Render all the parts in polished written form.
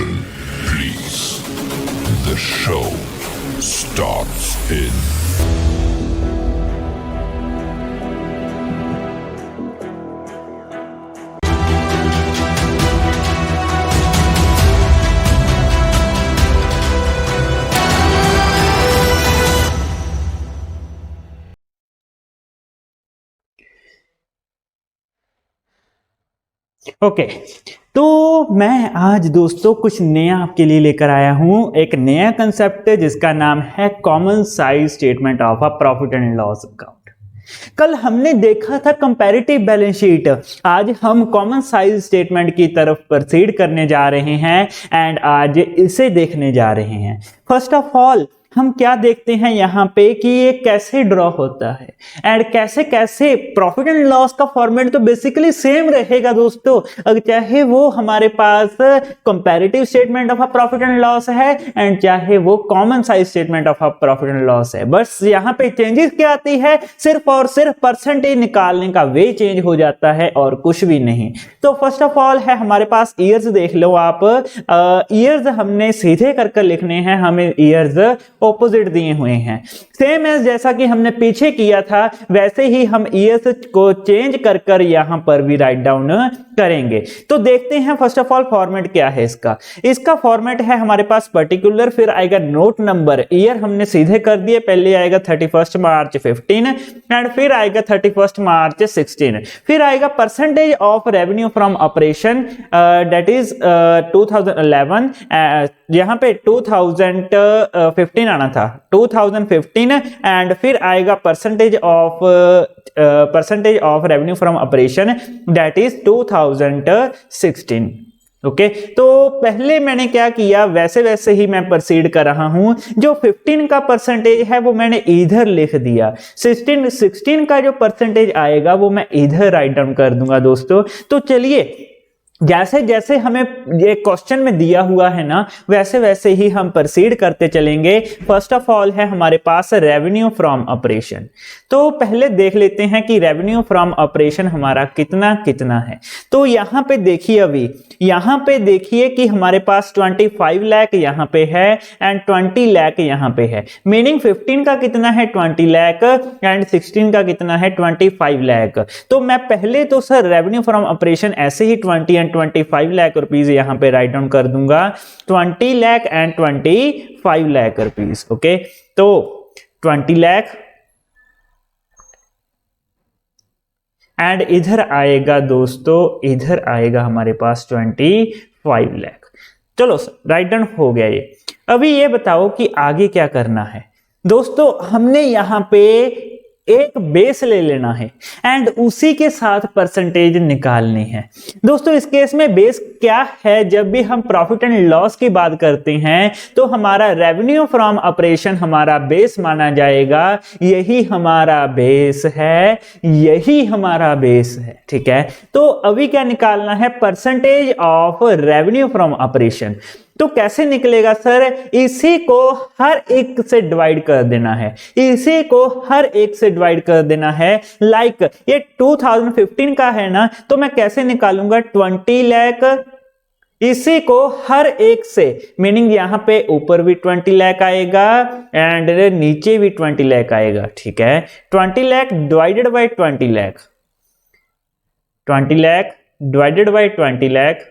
Attention, please. The show starts in... okay तो मैं आज दोस्तों कुछ नया आपके लिए लेकर आया हूं, एक नया कंसेप्ट जिसका नाम है common size statement of a profit and loss account. कल हमने देखा था कंपैरेटिव बैलेंस शीट, आज हम कॉमन साइज स्टेटमेंट की तरफ प्रोसीड करने जा रहे हैं एंड आज इसे देखने जा रहे हैं। फर्स्ट ऑफ ऑल हम क्या देखते हैं यहाँ पे कि ये कैसे ड्रॉ होता है एंड कैसे कैसे प्रॉफिट एंड लॉस का फॉर्मेट तो बेसिकली सेम रहेगा दोस्तों, अगर चाहे वो हमारे पास comparative statement of a profit and loss है एंड चाहे वो common size statement of a profit and loss है। बस यहाँ पे चेंजेस क्या आती है, सिर्फ और सिर्फ परसेंटेज निकालने का वे चेंज हो जाता है और कुछ भी नहीं। तो फर्स्ट ऑफ ऑल है हमारे पास ईयर्स, देख लो आप, ईयर्स हमने सीधे करके लिखने हैं, हमें ईयर्स ऑपोजिट दिए हुए हैं। सेम एज जैसा कि हमने पीछे किया था वैसे ही हम ईयर्स को चेंज कर कर यहां पर भी राइट डाउन करेंगे। तो देखते हैं फर्स्ट ऑफ ऑल फॉर्मेट क्या है इसका फॉर्मेट है हमारे पास पर्टिकुलर, फिर आएगा नोट नंबर, ईयर हमने सीधे कर दिए, पहले आएगा 31 मार्च 15 एंड फिर आएगा 31 मार्च 16, फिर आएगा percentage of revenue from operation that is 2011, यहां पे 2015 आना था 2015 एंड फिर आएगा percentage of revenue from operation that is 2016। Okay तो पहले मैंने क्या किया वैसे वैसे ही मैं प्रोसीड कर रहा हूं। जो 15 का परसेंटेज है वो मैंने इधर लिख दिया, 16 का जो परसेंटेज आएगा वो मैं इधर राइट डाउन कर दूंगा दोस्तों। तो चलिए जैसे जैसे हमें ये क्वेश्चन में दिया हुआ है ना वैसे वैसे ही हम प्रोसीड करते चलेंगे। फर्स्ट ऑफ ऑल है हमारे पास रेवेन्यू फ्रॉम ऑपरेशन, तो पहले देख लेते हैं कि रेवेन्यू फ्रॉम ऑपरेशन हमारा कितना कितना है। तो यहां पे देखिए, अभी यहां पे देखिए कि हमारे पास 25 लाख यहां पे है एंड 20 लाख यहां पे है, मीनिंग 15 का कितना है 20 लाख एंड 16 का कितना है 25 लाख। तो मैं पहले तो सर रेवेन्यू फ्रॉम ऑपरेशन ऐसे ही 20 एंड 25 लाख रुपीस यहां पे राइट डाउन कर दूंगा, 20 lakh and 25 lakh rupees. Okay तो 20 लाख एंड इधर आएगा दोस्तों, इधर आएगा हमारे पास 25 लाख। चलो सर राइट डाउन हो गया ये। अभी ये बताओ कि आगे क्या करना है दोस्तों। हमने यहां पे एक बेस ले लेना है एंड उसी के साथ परसेंटेज निकालनी है दोस्तों। इस केस में बेस क्या है, जब भी हम प्रॉफिट एंड लॉस की बात करते हैं तो हमारा रेवेन्यू फ्रॉम ऑपरेशन हमारा बेस माना जाएगा, यही हमारा बेस है, यही हमारा बेस है। ठीक है तो अभी क्या निकालना है, percentage of revenue from operation. तो कैसे निकलेगा सर, इसी को हर एक से डिवाइड कर देना है, इसी को हर एक से डिवाइड कर देना है। लाइक ये 2015 का है ना, तो मैं कैसे निकालूंगा 20 लाख, इसी को हर एक से, मीनिंग यहां पे ऊपर भी 20 लाख आएगा एंड नीचे भी 20 लाख आएगा। ठीक है 20 lakh divided by 20 lakh, 20 lakh divided by 20 lakh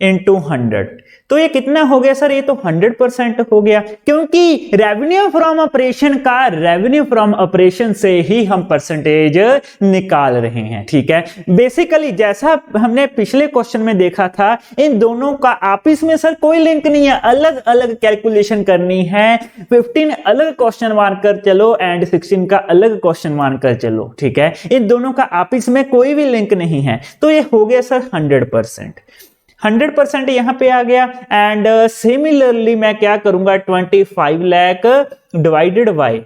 into 100, तो ये कितना हो गया सर, ये तो 100% हो गया, क्योंकि रेवेन्यू फ्रॉम ऑपरेशन का रेवेन्यू फ्रॉम ऑपरेशन से ही हम परसेंटेज निकाल रहे हैं। ठीक है बेसिकली जैसा हमने पिछले क्वेश्चन में देखा था, इन दोनों का आपस में सर कोई लिंक नहीं है, अलग अलग कैलकुलेशन करनी है। 15 अलग क्वेश्चन मानकर चलो एंड 16 का अलग क्वेश्चन मानकर चलो। ठीक है इन दोनों का आपस में कोई भी लिंक नहीं है, तो ये हो गया सर 100% यहां पे आ गया। एंड सिमिलरली मैं क्या करूंगा, 25 lakh divided by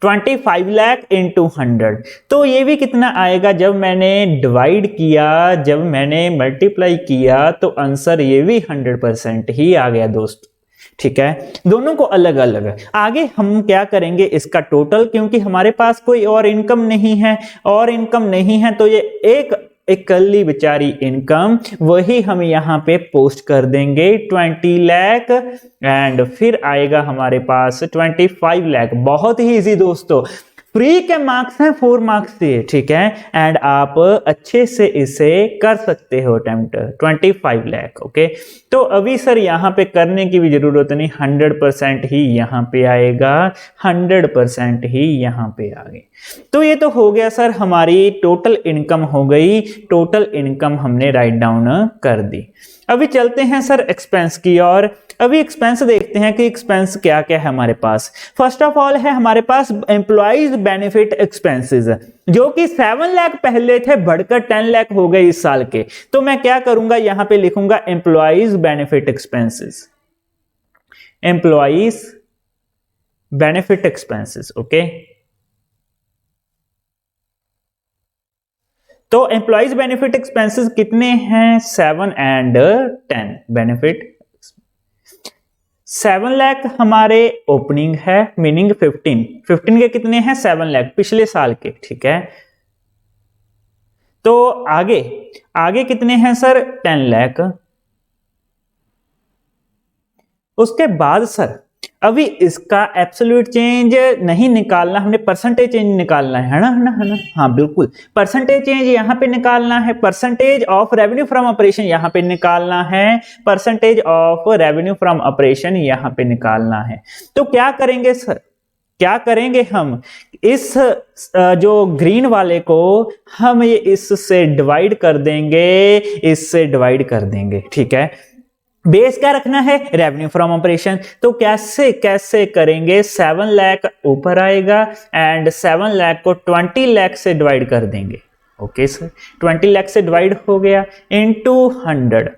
25 lakh into 100, तो ये भी कितना आएगा, जब मैंने डिवाइड किया, जब मैंने मल्टीप्लाई किया तो आंसर ये भी 100% ही आ गया दोस्त। ठीक है दोनों को अलग अलग। आगे हम क्या करेंगे इसका टोटल, क्योंकि हमारे पास कोई और इनकम नहीं है, और इनकम नहीं है तो ये एक इकल्ली बेचारी इनकम, वही हम यहाँ पे पोस्ट कर देंगे 20 लाख एंड फिर आएगा हमारे पास 25 लाख। बहुत ही इजी दोस्तों, फ्री के मार्क्स हैं 4 मार्क्स से, ठीक है, एंड आप अच्छे से इसे कर सकते हो अटेम्प्ट 25 लाख। ओके, तो अभी सर यहाँ पे करने की भी जरूरत नहीं, 100% ही यहाँ पे आएगा, 100% ही यहाँ पे आ गई। तो ये तो हो गया सर, हमारी टोटल इनकम हो गई, टोटल इनकम हमने राइट डाउन कर दी। अभी चलते हैं सर एक्सपेंस की ओर। अभी एक्सपेंस देखते हैं कि एक्सपेंस क्या क्या है हमारे पास। फर्स्ट ऑफ ऑल है हमारे पास एम्प्लॉइज बेनिफिट एक्सपेंसेस, जो कि 7 लाख पहले थे, बढ़कर 10 लाख हो गए इस साल के। तो मैं क्या करूंगा, यहां पे लिखूंगा employees benefit expenses, employees benefit expenses. Okay, तो एम्प्लॉइज बेनिफिट एक्सपेंसेस कितने हैं, 7 एंड 10 बेनिफिट। 7 लाख हमारे ओपनिंग है, मीनिंग 15 के कितने हैं, 7 लाख पिछले साल के, ठीक है। तो आगे आगे कितने हैं सर, 10 लाख। उसके बाद सर अभी इसका एब्सोल्यूट चेंज नहीं निकालना, हमने परसेंटेज चेंज निकालना है ना, हाँ बिल्कुल, परसेंटेज चेंज यहाँ पे निकालना है, percentage of revenue from operation यहाँ पे निकालना है, percentage of revenue from operation यहाँ पे निकालना है। तो क्या करेंगे सर, क्या करेंगे हम, इस जो ग्रीन वाले को हम ये इससे डिवाइड कर देंगे, इससे डिवाइड कर देंगे, ठीक है। बेस क्या रखना है, रेवेन्यू फ्रॉम ऑपरेशन। तो कैसे कैसे करेंगे, 7 लाख ऊपर आएगा एंड 7 लाख को 20 लाख से डिवाइड कर देंगे। ओके सर, 20 लाख से डिवाइड हो गया इनटू 100,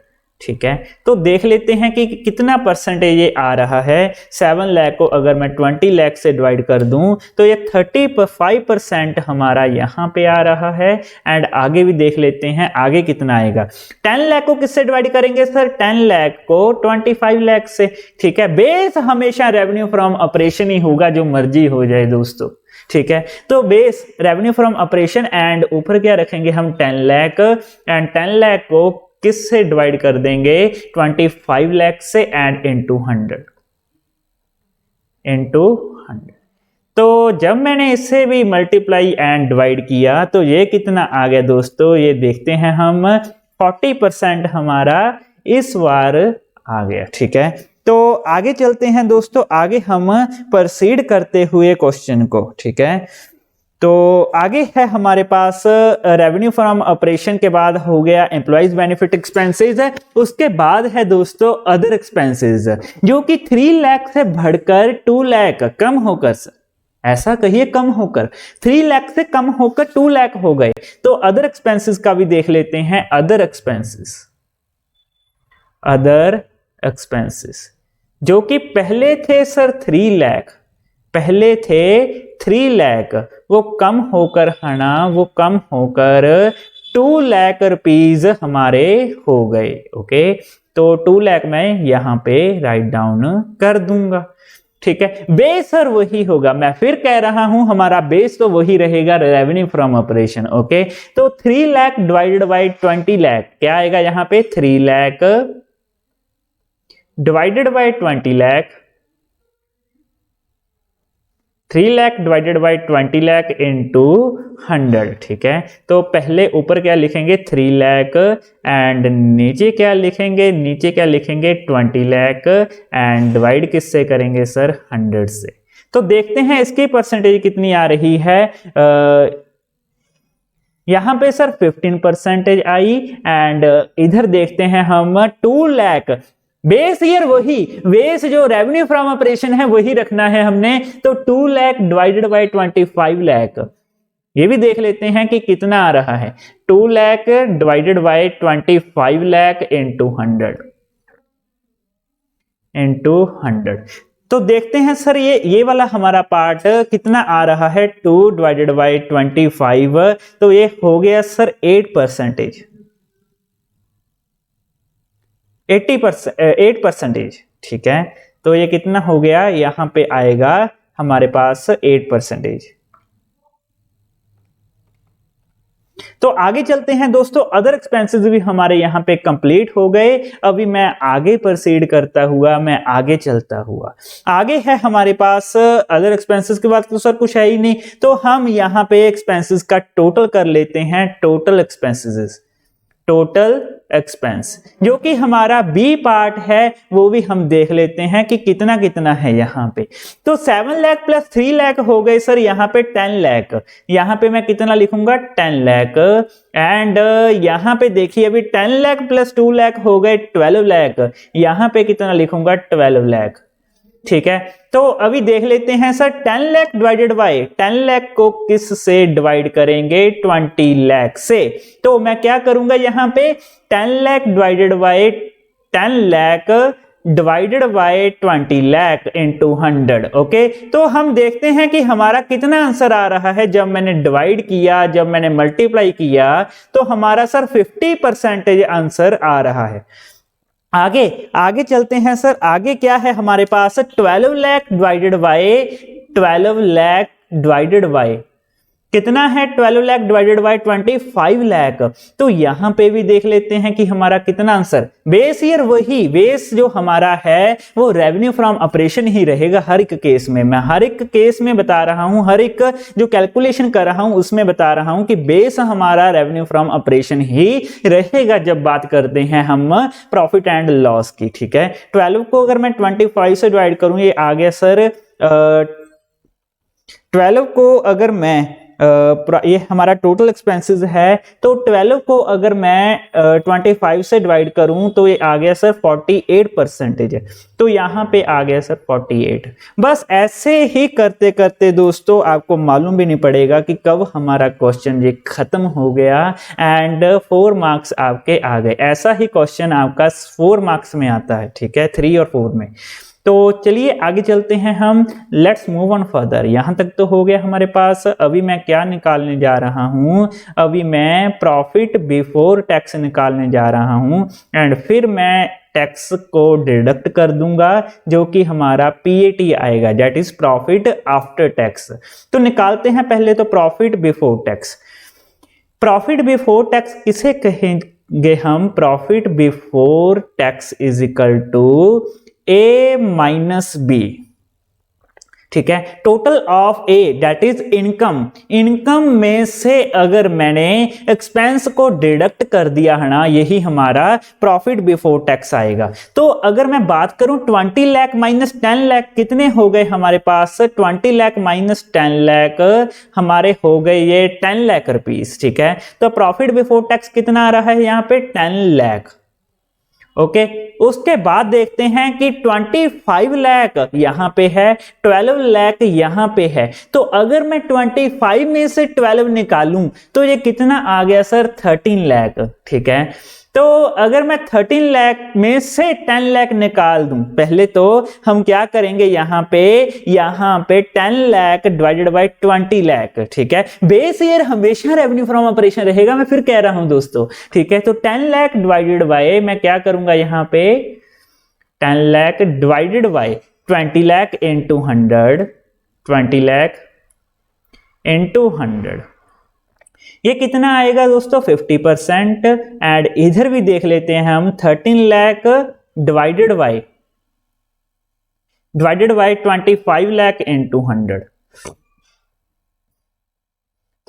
ठीक है। तो देख लेते हैं कि कितना परसेंटेज ये आ रहा है। 7 लाख को अगर मैं 20 लाख से डिवाइड कर दूं तो ये 35% हमारा यहाँ पे आ रहा है। एंड आगे भी देख लेते हैं आगे कितना आएगा। 10 लाख को किससे डिवाइड करेंगे सर, 10 लाख को 25 लाख से, ठीक है। बेस हमेशा रेवेन्यू फ्रॉम ऑपरेशन ही होगा, जो मर्जी हो जाए दोस्तों, ठीक है। तो base revenue from operation and ऊपर क्या रखेंगे हम, 10 लाख, एंड 10 लाख को किससे डिवाइड कर देंगे, 25 लाख से एंड इनटू 100, इनटू 100। तो जब मैंने इससे भी मल्टीप्लाई एंड डिवाइड किया तो ये कितना आ गया दोस्तों, ये देखते हैं हम, 40% हमारा इस बार आ गया, ठीक है। तो आगे चलते हैं दोस्तों, आगे हम प्रोसीड करते हुए क्वेश्चन को, ठीक है। तो आगे है हमारे पास रेवेन्यू फ्रॉम ऑपरेशन के बाद हो गया एम्प्लॉइज बेनिफिट एक्सपेंसेस है, उसके बाद है दोस्तों अदर एक्सपेंसेस, जो कि 3 लाख से बढ़कर 2 लाख कम होकर, ऐसा कहिए कम होकर, 3 लाख से कम होकर 2 लाख हो गए। तो अदर एक्सपेंसेस का भी देख लेते हैं, अदर एक्सपेंसेस, अदर एक्सपेंसेस जो कि पहले थे सर 3 लाख, पहले थे 3 लाख, वो कम होकर है ना, वो कम होकर 2 लाख रुपीज हमारे हो गए। ओके, तो 2 लाख मैं यहां पे राइट डाउन कर दूंगा, ठीक है। बेस सर वही होगा, मैं फिर कह रहा हूं हमारा बेस तो वही रहेगा, रेवेन्यू फ्रॉम ऑपरेशन। ओके, तो 3 लाख डिवाइडेड बाई 20 लाख क्या आएगा यहां पे, 3 lakh divided by 20 lakh, 3 lakh divided by 20 lakh into 100, ठीक है। तो पहले ऊपर क्या लिखेंगे 3 लाख एंड नीचे क्या लिखेंगे, नीचे क्या लिखेंगे 20 लाख एंड डिवाइड किससे करेंगे सर, 100 से। तो देखते हैं इसकी परसेंटेज कितनी आ रही है। यहां पे सर 15% आई एंड इधर देखते हैं हम 2 लाख, बेस ईयर वही, बेस जो रेवेन्यू फ्रॉम ऑपरेशन है वही रखना है हमने। तो 2 लाख डिवाइडेड बाई 25 लाख, ये भी देख लेते हैं कि कितना आ रहा है, 2 lakh divided by 25 lakh into 100। तो देखते हैं सर ये वाला हमारा पार्ट कितना आ रहा है, 2 डिवाइडेड बाई 25, तो ये हो गया सर 8%, 8%, ठीक है। तो ये कितना हो गया, यहां पे आएगा हमारे पास 8%। तो आगे चलते हैं दोस्तों, अदर एक्सपेंसेस भी हमारे यहाँ पे कंप्लीट हो गए। अभी मैं आगे प्रोसीड करता हुआ, मैं आगे चलता हुआ, आगे है हमारे पास अदर एक्सपेंसेस के बाद तो सर कुछ है ही नहीं, तो हम यहाँ पे एक्सपेंसेस का टोटल कर लेते हैं। टोटल एक्सपेंसेस, टोटल एक्सपेंस जो कि हमारा बी पार्ट है वो भी हम देख लेते हैं कि कितना कितना है यहाँ पे। तो 7 लाख प्लस 3 लाख हो गए सर यहाँ पे 10 लाख। यहाँ पे मैं कितना लिखूंगा 10 लाख। एंड यहाँ पे देखिए अभी 10 लाख प्लस 2 लाख हो गए 12 लाख। यहाँ पे कितना लिखूंगा 12 लाख। ठीक है, तो अभी देख लेते हैं sir 10 lakh divided by 10 lakh को किस से डिवाइड करेंगे 20 लाख से। तो मैं क्या करूंगा यहाँ पे 10 lakh divided by 10 lakh divided by 20 lakh into 100। Okay, तो हम देखते हैं कि हमारा कितना आंसर आ रहा है। जब मैंने डिवाइड किया, जब मैंने मल्टीप्लाई किया तो हमारा सर 50% आंसर आ रहा है। आगे आगे चलते हैं सर, आगे क्या है हमारे पास 12 lakh divided by 12 lakh divided by कितना है 12 लाख डिवाइडेड बाय 25 लाख। तो यहां पे भी देख लेते हैं कि हमारा कितना आंसर, बेस ईयर वही, बेस जो हमारा है वो रेवेन्यू फ्रॉम ऑपरेशन ही रहेगा हर एक केस में। मैं हर एक केस में बता रहा हूं, हर एक जो कैलकुलेशन कर रहा हूं उसमें बता रहा हूं कि बेस हमारा रेवेन्यू फ्रॉम ऑपरेशन ही रहेगा जब बात करते हैं हम प्रॉफिट एंड लॉस की। ठीक है, 12 को अगर मैं 25 से डिवाइड करूं, ये आ गया सर 12 को अगर मैं ये हमारा टोटल एक्सपेंसेस है, तो 12 को अगर मैं 25 से डिवाइड करूं तो ये आ गया सर 48%। तो यहां पे आ गया सर 48। बस ऐसे ही करते करते दोस्तों आपको मालूम भी नहीं पड़ेगा कि कब हमारा क्वेश्चन ये खत्म हो गया एंड 4 मार्क्स आपके आ गए। ऐसा ही क्वेश्चन आपका 4 मार्क्स में आता है। ठीक है, 3 और 4 में। तो चलिए आगे चलते हैं हम, लेट्स मूव ऑन फर्दर। यहां तक तो हो गया हमारे पास। अभी मैं क्या निकालने जा रहा हूं, अभी मैं प्रॉफिट बिफोर टैक्स निकालने जा रहा हूं एंड फिर मैं टैक्स को डिडक्ट कर दूंगा जो कि हमारा पीएटी आएगा, that is profit after tax. तो निकालते हैं पहले तो profit before tax. Profit before tax किसे कहेंगे हम, profit before tax is equal to A minus B. ठीक है, total of A that is income. Income में से अगर मैंने एक्सपेंस को डिडक्ट कर दिया है ना, यही हमारा प्रॉफिट बिफोर टैक्स आएगा। तो अगर मैं बात करूं 20 लाख माइनस 10 लाख कितने हो गए हमारे पास, 20 लाख माइनस 10 लाख हमारे हो गए ये 10 लाख रुपीस। ठीक है, तो प्रॉफिट बिफोर टैक्स कितना आ रहा है यहाँ पे 10 लाख। ओके, उसके बाद देखते हैं कि 25 लाख यहां पे है, 12 लाख यहां पे है। तो अगर मैं 25 में से 12 निकालूं तो ये कितना आ गया सर 13 लाख। ठीक है, तो अगर मैं 13 लाख में से 10 लाख निकाल दूं, पहले तो हम क्या करेंगे यहाँ पे 10 लाख डिवाइडेड बाय 20 लाख। ठीक है, बेस ईयर हमेशा रेवेन्यू फ्रॉम ऑपरेशन रहेगा, मैं फिर कह रहा हूं दोस्तों। ठीक है, तो 10 लाख डिवाइडेड बाय मैं क्या करूंगा यहाँ पे 10 lakh divided by 20 lakh into 100, 20 lakh into 100, ये कितना आएगा दोस्तों 50%। एंड इधर भी देख लेते हैं हम 13 lakh divided by 25 lakh into 100,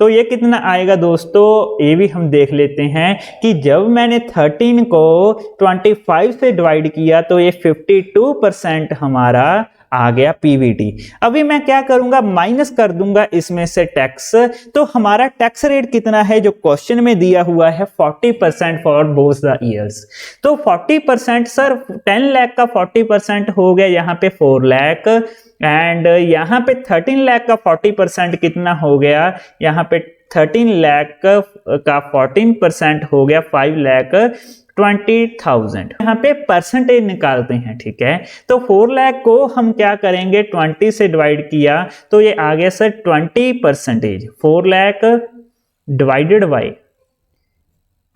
तो ये कितना आएगा दोस्तों, ये भी हम देख लेते हैं कि जब मैंने 13 को 25 से डिवाइड किया तो ये 52% हमारा आ गया पीवीटी। अभी मैं क्या करूंगा, माइनस कर दूंगा इसमें से टैक्स। तो हमारा टैक्स रेट कितना है जो क्वेश्चन में दिया हुआ है 40% फॉर बोथ द ईयर्स। तो 40% सर 10 लाख का 40% हो गया यहाँ पे 4 लाख एंड यहाँ पे 13 लाख का 40% कितना हो गया, यहाँ पे 13 लाख का 14% हो गया 5,20,000। यहाँ पे परसेंटेज निकालते हैं। ठीक है, तो 4 लाख को हम क्या करेंगे 20 से डिवाइड किया तो ये आ गया sir 20%। 4 lakh divided by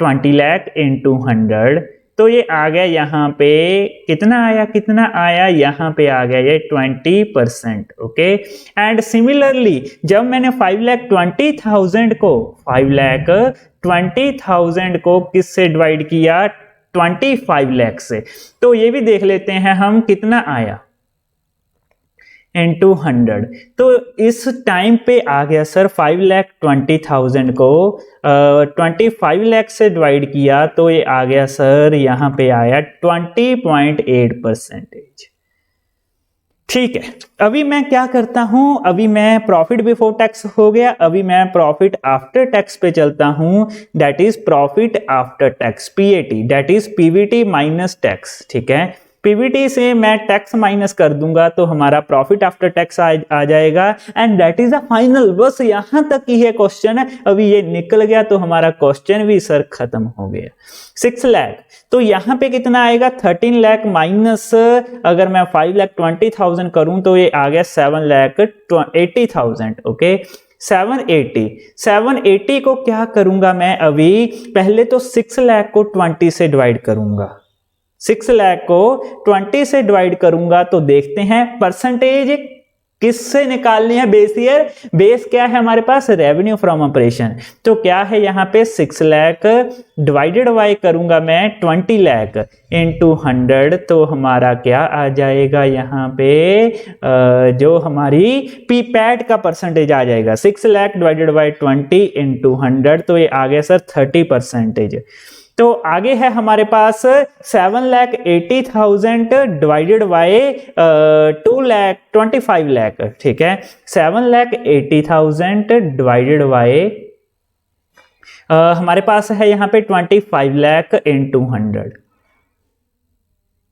20 lakh into 100 तो ये आ गया यहाँ पे कितना आया यहाँ पे आ गया ये 20%। ओके, एंड सिमिलरली जब मैंने 5,20,000 को किससे डिवाइड किया, 25 लाख से, तो ये भी देख लेते हैं हम कितना आया into 100। तो इस टाइम पे आ गया सर 5,20,000 को 25 लाख से डिवाइड किया तो ये आ गया सर यहाँ पे आया 20.8%। ठीक है, अभी मैं क्या करता हूं, अभी मैं प्रॉफिट बिफोर टैक्स हो गया, अभी मैं प्रॉफिट आफ्टर टैक्स पे चलता हूं, that is profit after tax, PAT, that is Pvt minus tax. ठीक है, पीवीटी से मैं टैक्स माइनस कर दूंगा तो हमारा प्रॉफिट आफ्टर टैक्स आ जाएगा, and that is the final. बस यहां तक ही है क्वेश्चन है, अभी ये निकल गया तो हमारा क्वेश्चन भी सर खत्म हो गया। 6 लाख, तो यहां पे कितना आएगा, 13 लाख माइनस, अगर मैं 5,20,000 करूं तो ये आ गया 7,80,000। ओके, 780 को क्या करूंगा मैं, अभी पहले तो 6 लाख को 20 से डिवाइड करूंगा, 6 लाख को 20 से डिवाइड करूंगा तो देखते हैं परसेंटेज किससे निकालनी है, बेस ईयर, बेस क्या है हमारे पास, रेवेन्यू फ्रॉम ऑपरेशन। तो क्या है यहाँ पे 6 लाख डिवाइडेड बाय करूंगा मैं 20 लाख इंटू 100, तो हमारा क्या आ जाएगा यहाँ पे जो हमारी पीपैट का परसेंटेज आ जाएगा, 6 लाख डिवाइडेड बाय 20 इंटू 100, तो ये आ गया सर 30%। तो आगे है हमारे पास 7,80,000 डिवाइडेड बाय 2,25 लाख। ठीक है, 7,80,000 डिवाइडेड बाय हमारे पास है यहाँ पे 25 लाख इंटू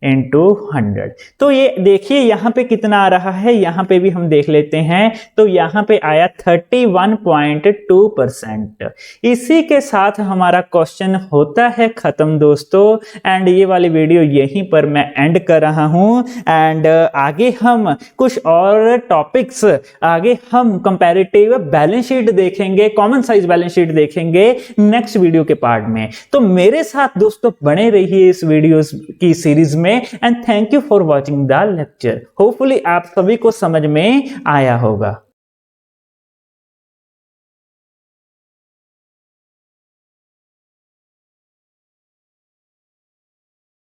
100। तो ये देखिए यहाँ पे कितना आ रहा है, यहाँ पे भी हम देख लेते हैं, तो यहाँ पे आया 31.2%। इसी के साथ हमारा क्वेश्चन होता है खत्म दोस्तों, एंड ये वाली वीडियो यहीं पर मैं एंड कर रहा हूँ। एंड आगे हम कुछ और टॉपिक्स, आगे हम कंपैरेटिव बैलेंस शीट देखेंगे, कॉमन साइज बैलेंस शीट देखेंगे नेक्स्ट वीडियो के पार्ट में। तो मेरे साथ दोस्तों बने रहिए इस वीडियो की सीरीज में, and thank you for watching the lecture. Hopefully आप सभी को समझ में आया होगा।